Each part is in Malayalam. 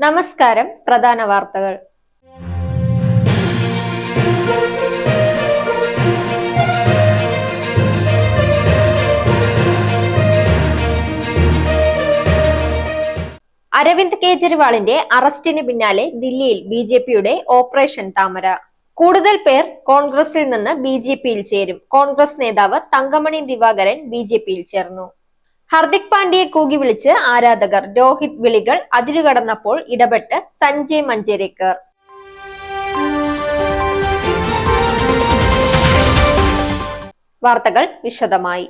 നമസ്കാരം. പ്രധാന വാർത്തകൾ. അരവിന്ദ് കെജ്രിവാളിന്റെ അറസ്റ്റിന് പിന്നാലെ ദില്ലിയിൽ ബിജെപിയുടെ ഓപ്പറേഷൻ താമര. കൂടുതൽ പേർ കോൺഗ്രസിൽ നിന്ന് ബിജെപിയിൽ ചേരും. കോൺഗ്രസ് നേതാവ് തങ്കമണി ദിവാകരൻ ബിജെപിയിൽ ചേർന്നു. ഹർദിക് പാണ്ഡ്യയെ കൂകി വിളിച്ച് ആരാധകർ. രോഹിത് വിളികൾ അതിരുകടന്നപ്പോൾ ഇടപെട്ട് സഞ്ജയ് മഞ്ജരേക്കർ. വാർത്തകൾ വിശദമായി.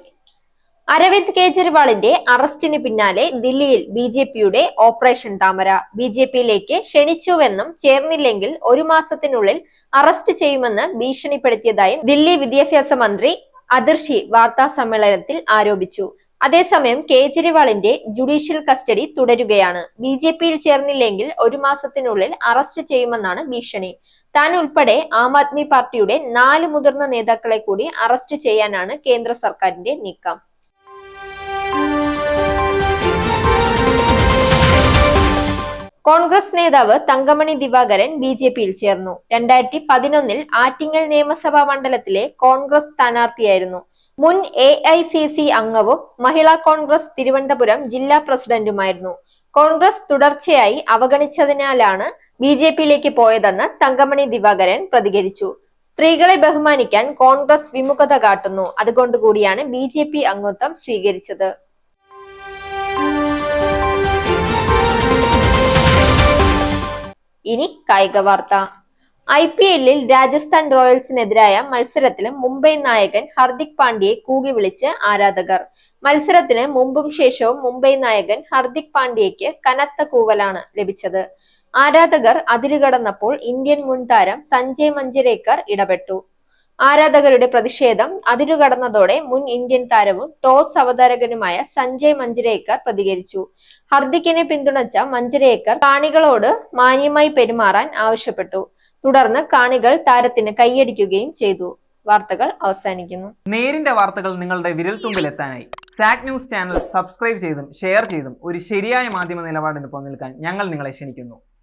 അരവിന്ദ് കെജ്രിവാളിന്റെ അറസ്റ്റിന് പിന്നാലെ ദില്ലിയിൽ ബിജെപിയുടെ ഓപ്പറേഷൻ താമര. ബിജെപിയിലേക്ക് ക്ഷണിച്ചുവെന്നും ചേർന്നില്ലെങ്കിൽ 1 മാസത്തിനുള്ളിൽ അറസ്റ്റ് ചെയ്യുമെന്ന് ഭീഷണിപ്പെടുത്തിയതായും ദില്ലി വിദ്യാഭ്യാസ മന്ത്രി അതിർഷി വാർത്താ സമ്മേളനത്തിൽ ആരോപിച്ചു. അതേസമയം കേജ്രിവാളിന്റെ ജുഡീഷ്യൽ കസ്റ്റഡി തുടരുകയാണ്. ബിജെപിയിൽ ചേർന്നില്ലെങ്കിൽ 1 മാസത്തിനുള്ളിൽ അറസ്റ്റ് ചെയ്യുമെന്നാണ് ഭീഷണി. താൻ ഉൾപ്പെടെ ആം ആദ്മി പാർട്ടിയുടെ 4 മുതിർന്ന നേതാക്കളെ കൂടി അറസ്റ്റ് ചെയ്യാനാണ് കേന്ദ്ര സർക്കാരിന്റെ നീക്കം. കോൺഗ്രസ് നേതാവ് തങ്കമണി ദിവാകരൻ ബിജെപിയിൽ ചേർന്നു. 2011 ആറ്റിങ്ങൽ നിയമസഭാ മണ്ഡലത്തിലെ കോൺഗ്രസ് സ്ഥാനാർത്ഥിയായിരുന്നു. മുൻ AICC അംഗവും മഹിളാ കോൺഗ്രസ് തിരുവനന്തപുരം ജില്ലാ പ്രസിഡന്റുമായിരുന്നു. കോൺഗ്രസ് തുടർച്ചയായി അവഗണിച്ചതിനാലാണ് ബിജെപിയിലേക്ക് പോയതെന്ന് തങ്കമണി ദിവാകരൻ പ്രതികരിച്ചു. സ്ത്രീകളെ ബഹുമാനിക്കാൻ കോൺഗ്രസ് വിമുഖത കാട്ടുന്നു. അതുകൊണ്ടുകൂടിയാണ് ബിജെപി അംഗത്വം സ്വീകരിച്ചത്. ഇനി കായിക വാർത്ത. IPL-ൽ രാജസ്ഥാൻ റോയൽസിനെതിരായ മത്സരത്തിലും മുംബൈ നായകൻ ഹർദിക് പാണ്ഡ്യയെ കൂകി വിളിച്ച് ആരാധകർ. മത്സരത്തിന് മുമ്പും ശേഷവും മുംബൈ നായകൻ ഹർദിക് പാണ്ഡ്യയ്ക്ക് കനത്ത കൂവലാണ് ലഭിച്ചത്. ആരാധകർ അതിരുകടന്നപ്പോൾ ഇന്ത്യൻ മുൻ താരം സഞ്ജയ് മഞ്ജരേക്കർ ഇടപെട്ടു. ആരാധകരുടെ പ്രതിഷേധം അതിരുകടന്നതോടെ മുൻ ഇന്ത്യൻ താരവും ടോസ് അവതാരകനുമായ സഞ്ജയ് മഞ്ജരേക്കർ പ്രതികരിച്ചു. ഹർദിക്കിനെ പിന്തുണച്ച മഞ്ജരേക്കർ കാണികളോട് മാന്യമായി പെരുമാറാൻ ആവശ്യപ്പെട്ടു. തുടർന്ന് കാണികൾ താരത്തിന് കൈയടിക്കുകയും ചെയ്തു. വാർത്തകൾ അവസാനിക്കുന്നു. നേരിന്റെ വാർത്തകൾ നിങ്ങളുടെ വിരൽത്തുമ്പിലെത്താനായി സാക് ന്യൂസ് ചാനൽ സബ്സ്ക്രൈബ് ചെയ്തും ഷെയർ ചെയ്തും ഒരു ശരിയായ മാധ്യമ നിലപാടിന് പോകാൻ ഞങ്ങൾ നിങ്ങളെ ക്ഷണിക്കുന്നു.